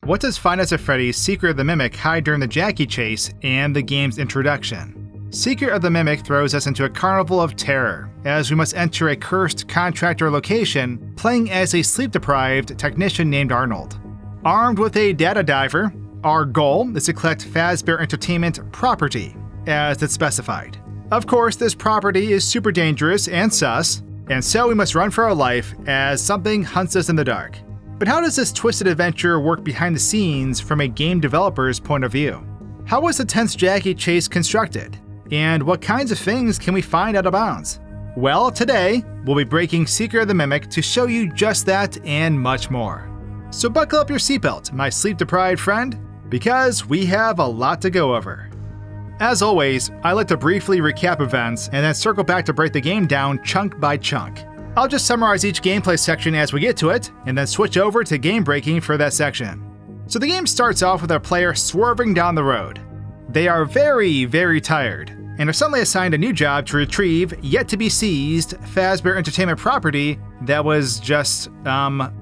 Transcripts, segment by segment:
What does Five Nights at Freddy's Secret of the Mimic hide during the Jackie chase and the game's introduction? Secret of the Mimic throws us into a carnival of terror, as we must enter a cursed contractor location, playing as a sleep-deprived technician named Arnold. Armed with a data diver, our goal is to collect Fazbear Entertainment property, as it's specified. Of course, this property is super dangerous and sus, and so we must run for our life as something hunts us in the dark. But how does this twisted adventure work behind the scenes from a game developer's point of view? How was the tense Jackie chase constructed? And what kinds of things can we find out of bounds? Well, today, we'll be breaking Secret of the Mimic to show you just that and much more. So buckle up your seatbelt, my sleep-deprived friend, because we have a lot to go over. As always, I like to briefly recap events and then circle back to break the game down chunk by chunk. I'll just summarize each gameplay section as we get to it, and then switch over to game breaking for that section. So the game starts off with our player swerving down the road. They are very, very tired, and are suddenly assigned a new job to retrieve yet-to-be-seized Fazbear Entertainment property that was just,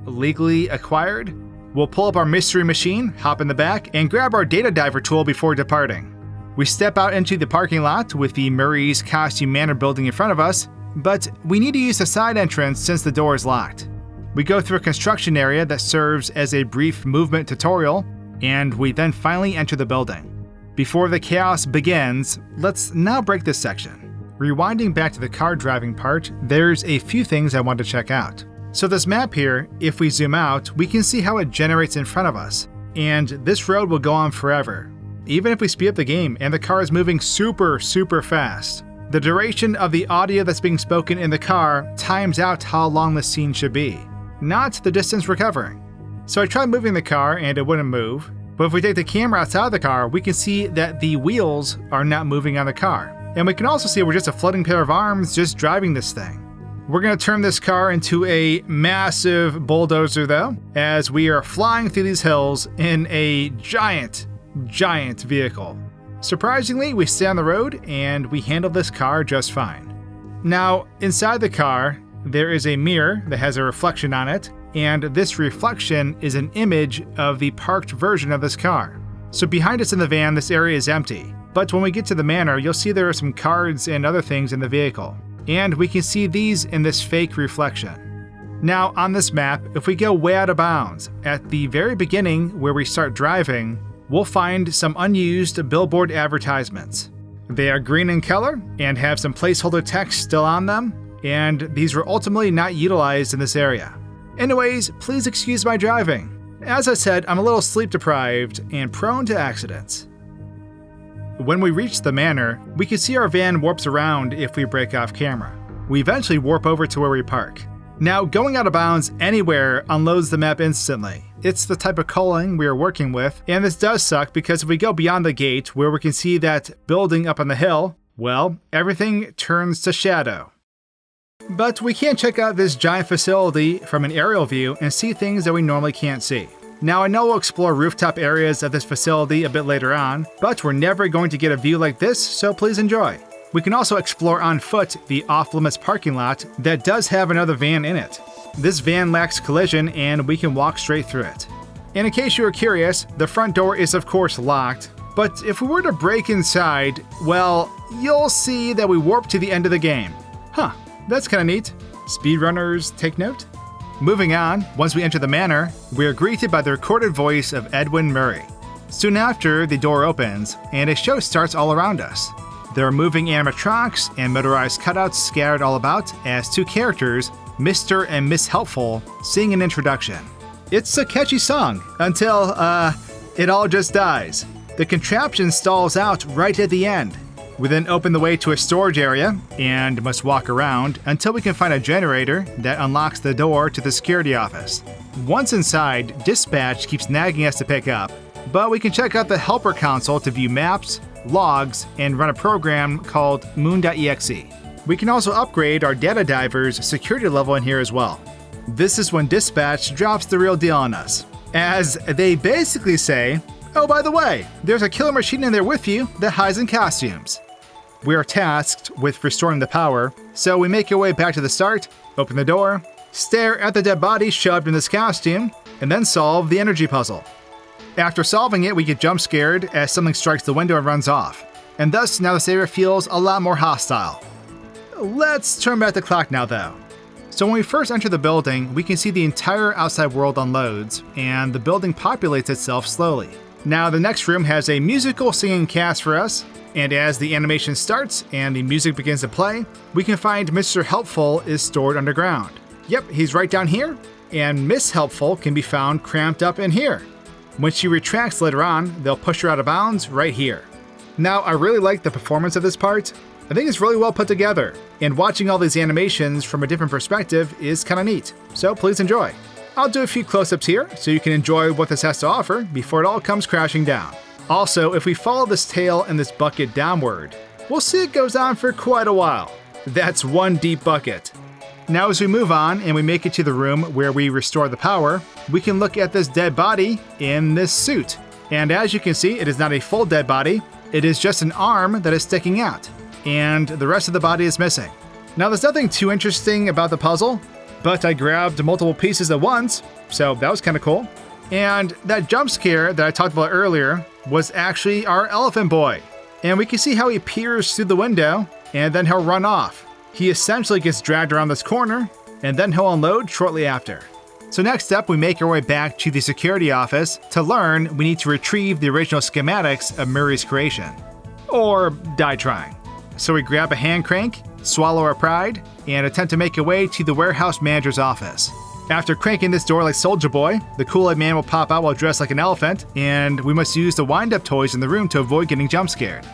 legally acquired. We'll pull up our mystery machine, hop in the back, and grab our data diver tool before departing. We step out into the parking lot with the Murray's Costume Manor building in front of us, but we need to use the side entrance since the door is locked. We go through a construction area that serves as a brief movement tutorial, and we then finally enter the building. Before the chaos begins, let's now break this section. Rewinding back to the car driving part, there's a few things I want to check out. So this map here, if we zoom out, we can see how it generates in front of us, and this road will go on forever. Even if we speed up the game and the car is moving super fast. The duration of the audio that's being spoken in the car times out how long the scene should be, not the distance we're covering. So I tried moving the car and it wouldn't move, but if we take the camera outside of the car, we can see that the wheels are not moving on the car. And we can also see we're just a floating pair of arms just driving this thing. We're going to turn this car into a massive bulldozer though, as we are flying through these hills in a giant vehicle. Surprisingly, we stay on the road and we handle this car just fine. Now, inside the car, there is a mirror that has a reflection on it, and this reflection is an image of the parked version of this car. So behind us in the van, this area is empty, but when we get to the manor, you'll see there are some cards and other things in the vehicle, and we can see these in this fake reflection. Now, on this map, if we go way out of bounds, at the very beginning where we start driving, we'll find some unused billboard advertisements. They are green in color and have some placeholder text still on them, and these were ultimately not utilized in this area. Anyways, please excuse my driving. As I said, I'm a little sleep deprived and prone to accidents. When we reach the manor, we can see our van warps around if we break off camera. We eventually warp over to where we park. Now, going out of bounds anywhere unloads the map instantly. It's the type of culling we are working with, and this does suck because if we go beyond the gate where we can see that building up on the hill, well, everything turns to shadow. But we can check out this giant facility from an aerial view and see things that we normally can't see. Now, I know we'll explore rooftop areas of this facility a bit later on, but we're never going to get a view like this, so please enjoy. We can also explore on foot the off-limits parking lot that does have another van in it. This van lacks collision and we can walk straight through it. And in case you were curious, the front door is of course locked, but if we were to break inside, well, you'll see that we warp to the end of the game. Huh, that's kinda neat. Speedrunners take note. Moving on, once we enter the manor, we are greeted by the recorded voice of Edwin Murray. Soon after, the door opens and a show starts all around us. There are moving animatronics and motorized cutouts scattered all about as two characters, Mr. and Miss Helpful, sing an introduction. It's a catchy song until, it all just dies. The contraption stalls out right at the end. We then open the way to a storage area and must walk around until we can find a generator that unlocks the door to the security office. Once inside, dispatch keeps nagging us to pick up, but we can check out the helper console to view maps, logs, and run a program called moon.exe. We can also upgrade our data diver's security level in here as well. This is when dispatch drops the real deal on us, as they basically say, oh, by the way, there's a killer machine in there with you that hides in costumes. We are tasked with restoring the power, so we make our way back to the start, open the door, stare at the dead body shoved in this costume, and then solve the energy puzzle. After solving it, we get jump scared as something strikes the window and runs off. And thus, now this area feels a lot more hostile. Let's turn back the clock now though. So when we first enter the building, we can see the entire outside world unloads, and the building populates itself slowly. Now the next room has a musical singing cast for us, and as the animation starts and the music begins to play, we can find Mr. Helpful is stored underground. Yep, he's right down here, and Miss Helpful can be found cramped up in here. When she retracts later on, they'll push her out of bounds right here. Now, I really like the performance of this part. I think it's really well put together, and watching all these animations from a different perspective is kinda neat, so please enjoy. I'll do a few close-ups here so you can enjoy what this has to offer before it all comes crashing down. Also, if we follow this tail and this bucket downward, we'll see it goes on for quite a while. That's one deep bucket. Now as we move on and we make it to the room where we restore the power, we can look at this dead body in this suit. And as you can see, it is not a full dead body, it is just an arm that is sticking out, and the rest of the body is missing. Now there's nothing too interesting about the puzzle, but I grabbed multiple pieces at once, so that was kinda cool. And that jump scare that I talked about earlier was actually our elephant boy. And we can see how he peers through the window, and then he'll run off. He essentially gets dragged around this corner, and then he'll unload shortly after. So next up, we make our way back to the security office. To learn, we need to retrieve the original schematics of Murray's creation. Or die trying. So we grab a hand crank, swallow our pride, and attempt to make our way to the warehouse manager's office. After cranking this door like Soulja Boy, the Kool-Aid Man will pop out while dressed like an elephant, and we must use the wind-up toys in the room to avoid getting jump scared.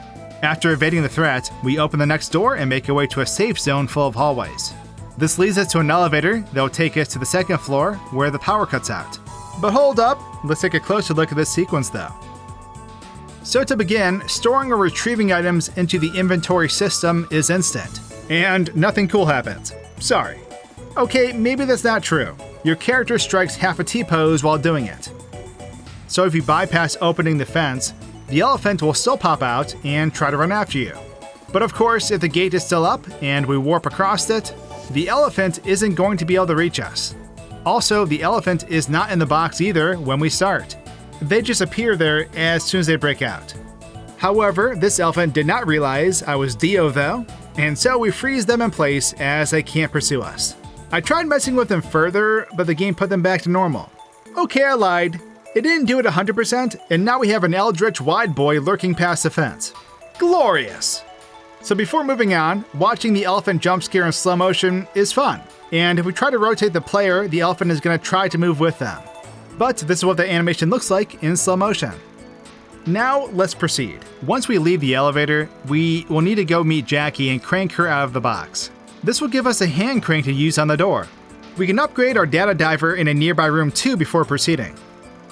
After evading the threat, we open the next door and make our way to a safe zone full of hallways. This leads us to an elevator that will take us to the second floor where the power cuts out. But hold up, let's take a closer look at this sequence though. So to begin, storing or retrieving items into the inventory system is instant, and nothing cool happens. Sorry. Okay, maybe that's not true. Your character strikes half a T-pose while doing it. So if you bypass opening the fence, the elephant will still pop out and try to run after you. But of course, if the gate is still up and we warp across it, the elephant isn't going to be able to reach us. Also, the elephant is not in the box either when we start. They just appear there as soon as they break out. However, this elephant did not realize I was Dio though, and so we freeze them in place as they can't pursue us. I tried messing with them further, but the game put them back to normal. Okay, I lied. It didn't do it 100%, and now we have an eldritch wide boy lurking past the fence. Glorious! So before moving on, watching the elephant jump scare in slow motion is fun, and if we try to rotate the player, the elephant is going to try to move with them. But this is what the animation looks like in slow motion. Now let's proceed. Once we leave the elevator, we will need to go meet Jackie and crank her out of the box. This will give us a hand crank to use on the door. We can upgrade our data diver in a nearby room too before proceeding.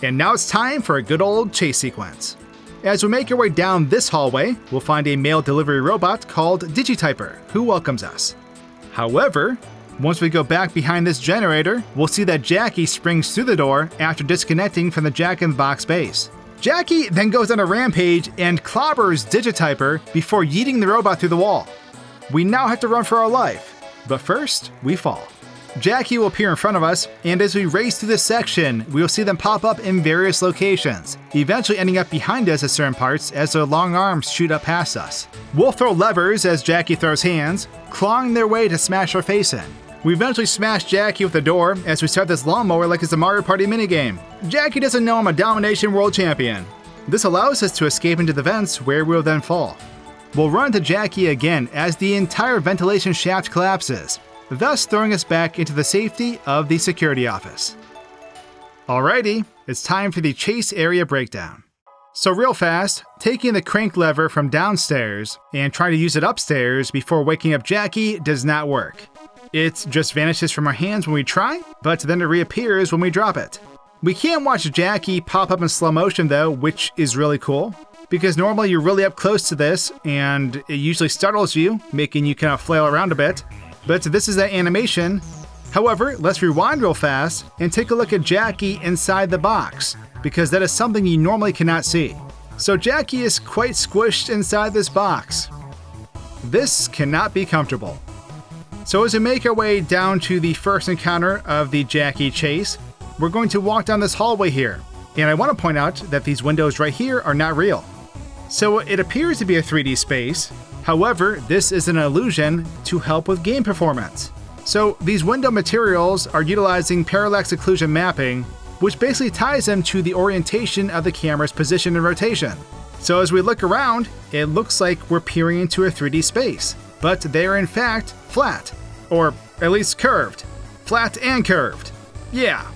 And now it's time for a good old chase sequence. As we make our way down this hallway, we'll find a mail delivery robot called Digityper, who welcomes us. However, once we go back behind this generator, we'll see that Jackie springs through the door after disconnecting from the Jack-in-the-Box base. Jackie then goes on a rampage and clobbers Digityper before yeeting the robot through the wall. We now have to run for our life, but first, we fall. Jackie will appear in front of us, and as we race through this section, we will see them pop up in various locations, eventually ending up behind us at certain parts as their long arms shoot up past us. We'll throw levers as Jackie throws hands, clawing their way to smash our face in. We eventually smash Jackie with the door as we start this lawnmower like it's a Mario Party minigame. Jackie doesn't know I'm a Domination World Champion. This allows us to escape into the vents where we'll then fall. We'll run into Jackie again as the entire ventilation shaft collapses, thus throwing us back into the safety of the security office. Alrighty, it's time for the chase area breakdown. So real fast, taking the crank lever from downstairs and trying to use it upstairs before waking up Jackie does not work. It just vanishes from our hands when we try, but then it reappears when we drop it. We can watch Jackie pop up in slow motion though, which is really cool, because normally you're really up close to this and it usually startles you, making you kind of flail around a bit. But this is that animation. However, let's rewind real fast and take a look at Jackie inside the box, because that is something you normally cannot see. So Jackie is quite squished inside this box. This cannot be comfortable. So as we make our way down to the first encounter of the Jackie chase, we're going to walk down this hallway here. And I want to point out that these windows right here are not real. So it appears to be a 3D space. However, this is an illusion to help with game performance. So these window materials are utilizing parallax occlusion mapping, which basically ties them to the orientation of the camera's position and rotation. So as we look around, it looks like we're peering into a 3D space, but they are in fact flat, or at least curved. Flat and curved. Yeah.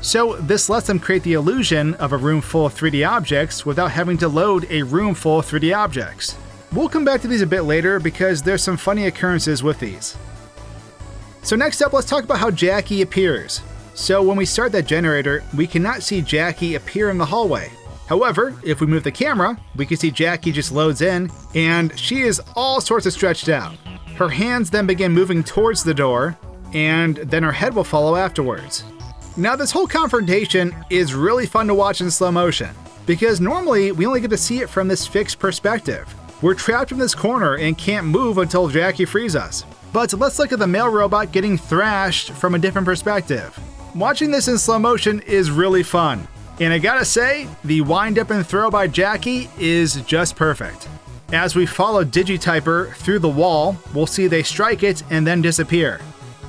So this lets them create the illusion of a room full of 3D objects without having to load a room full of 3D objects. We'll come back to these a bit later because there's some funny occurrences with these. So next up, let's talk about how Jackie appears. So when we start that generator, we cannot see Jackie appear in the hallway. However, if we move the camera, we can see Jackie just loads in, and she is all sorts of stretched out. Her hands then begin moving towards the door, and then her head will follow afterwards. Now this whole confrontation is really fun to watch in slow motion, because normally we only get to see it from this fixed perspective. We're trapped in this corner and can't move until Jackie frees us. But let's look at the male robot getting thrashed from a different perspective. Watching this in slow motion is really fun. And I gotta say, the wind up and throw by Jackie is just perfect. As we follow Digityper through the wall, we'll see they strike it and then disappear.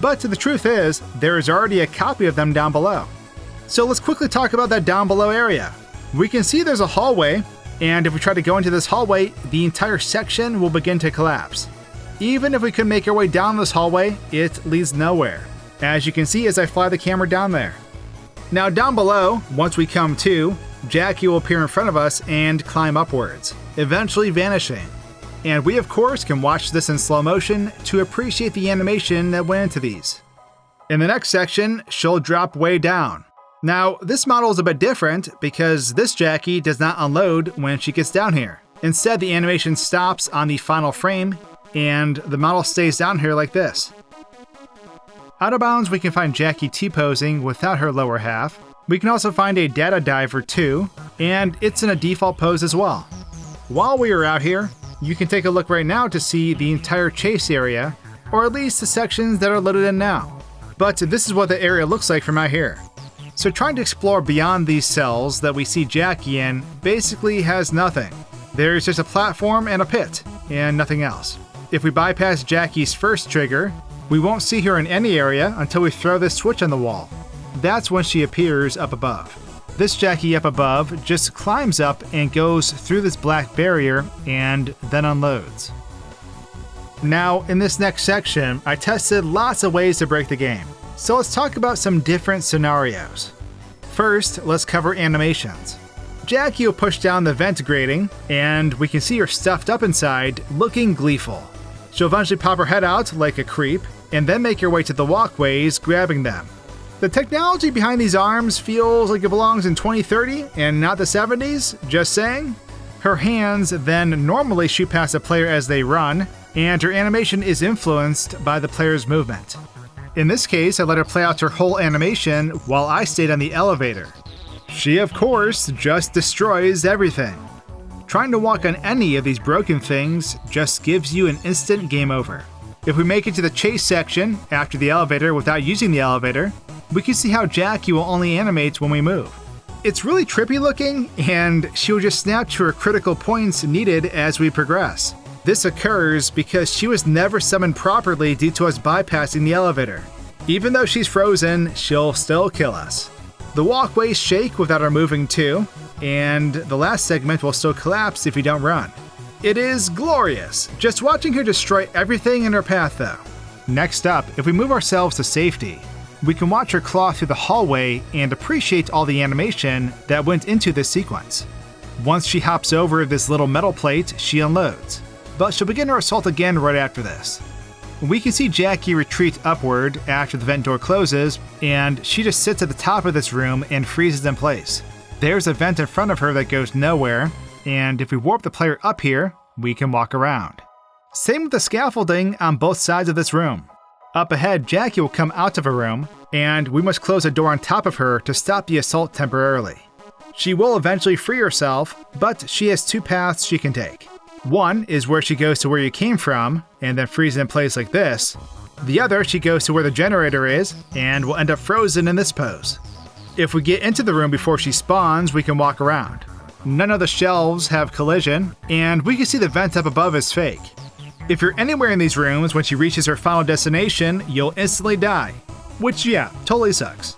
But the truth is, there is already a copy of them down below. So let's quickly talk about that down below area. We can see there's a hallway, and if we try to go into this hallway, the entire section will begin to collapse. Even if we could make our way down this hallway, it leads nowhere, as you can see as I fly the camera down there. Now down below, once we come to, Jackie will appear in front of us and climb upwards, eventually vanishing. And we of course can watch this in slow motion to appreciate the animation that went into these. In the next section, she'll drop way down. Now this model is a bit different because this Jackie does not unload when she gets down here. Instead, the animation stops on the final frame and the model stays down here like this. Out of bounds, we can find Jackie T-posing without her lower half. We can also find a data diver too, and it's in a default pose as well. While we are out here, you can take a look right now to see the entire chase area, or at least the sections that are loaded in now. But this is what the area looks like from out here. So trying to explore beyond these cells that we see Jackie in basically has nothing. There's just a platform and a pit, and nothing else. If we bypass Jackie's first trigger, we won't see her in any area until we throw this switch on the wall. That's when she appears up above. This Jackie up above just climbs up and goes through this black barrier and then unloads. Now, in this next section, I tested lots of ways to break the game. So let's talk about some different scenarios. First, let's cover animations. Jackie will push down the vent grating, and we can see her stuffed up inside, looking gleeful. She'll eventually pop her head out like a creep, and then make her way to the walkways, grabbing them. The technology behind these arms feels like it belongs in 2030 and not the 70s, just saying. Her hands then normally shoot past a player as they run, and her animation is influenced by the player's movement. In this case, I let her play out her whole animation while I stayed on the elevator. She, of course, just destroys everything. Trying to walk on any of these broken things just gives you an instant game over. If we make it to the chase section after the elevator without using the elevator, we can see how Jackie will only animate when we move. It's really trippy looking, and she will just snap to her critical points needed as we progress. This occurs because she was never summoned properly due to us bypassing the elevator. Even though she's frozen, she'll still kill us. The walkways shake without her moving too, and the last segment will still collapse if you don't run. It is glorious, just watching her destroy everything in her path though. Next up, if we move ourselves to safety, we can watch her claw through the hallway and appreciate all the animation that went into this sequence. Once she hops over this little metal plate, she unloads, but she'll begin her assault again right after this. We can see Jackie retreat upward after the vent door closes, and she just sits at the top of this room and freezes in place. There's a vent in front of her that goes nowhere, and if we warp the player up here, we can walk around. Same with the scaffolding on both sides of this room. Up ahead, Jackie will come out of a room, and we must close a door on top of her to stop the assault temporarily. She will eventually free herself, but she has two paths she can take. One is where she goes to where you came from, and then freezes in place like this. The other, she goes to where the generator is, and will end up frozen in this pose. If we get into the room before she spawns, we can walk around. None of the shelves have collision, and we can see the vent up above is fake. If you're anywhere in these rooms when she reaches her final destination, you'll instantly die. Which, yeah, totally sucks.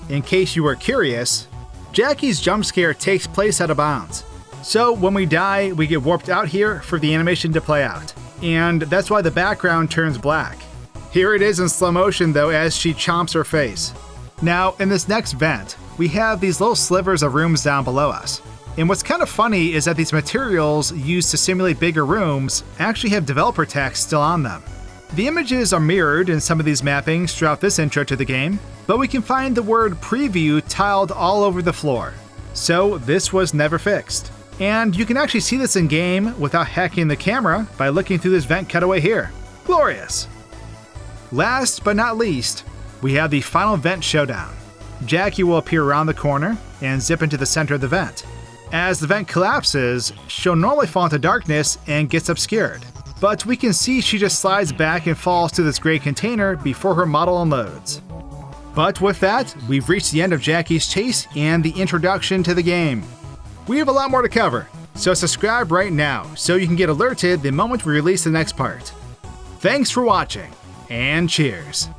In case you were curious, Jackie's jump scare takes place out of bounds. So when we die, we get warped out here for the animation to play out. And that's why the background turns black. Here it is in slow motion though as she chomps her face. Now, in this next vent, we have these little slivers of rooms down below us. And what's kind of funny is that these materials used to simulate bigger rooms actually have developer text still on them. The images are mirrored in some of these mappings throughout this intro to the game, but we can find the word preview tiled all over the floor. So this was never fixed. And you can actually see this in game without hacking the camera by looking through this vent cutaway here. Glorious! Last but not least, we have the final vent showdown. Jackie will appear around the corner and zip into the center of the vent. As the vent collapses, she'll normally fall into darkness and gets obscured. But we can see she just slides back and falls to this gray container before her model unloads. But with that, we've reached the end of Jackie's chase and the introduction to the game. We have a lot more to cover, so subscribe right now so you can get alerted the moment we release the next part. Thanks for watching, and cheers!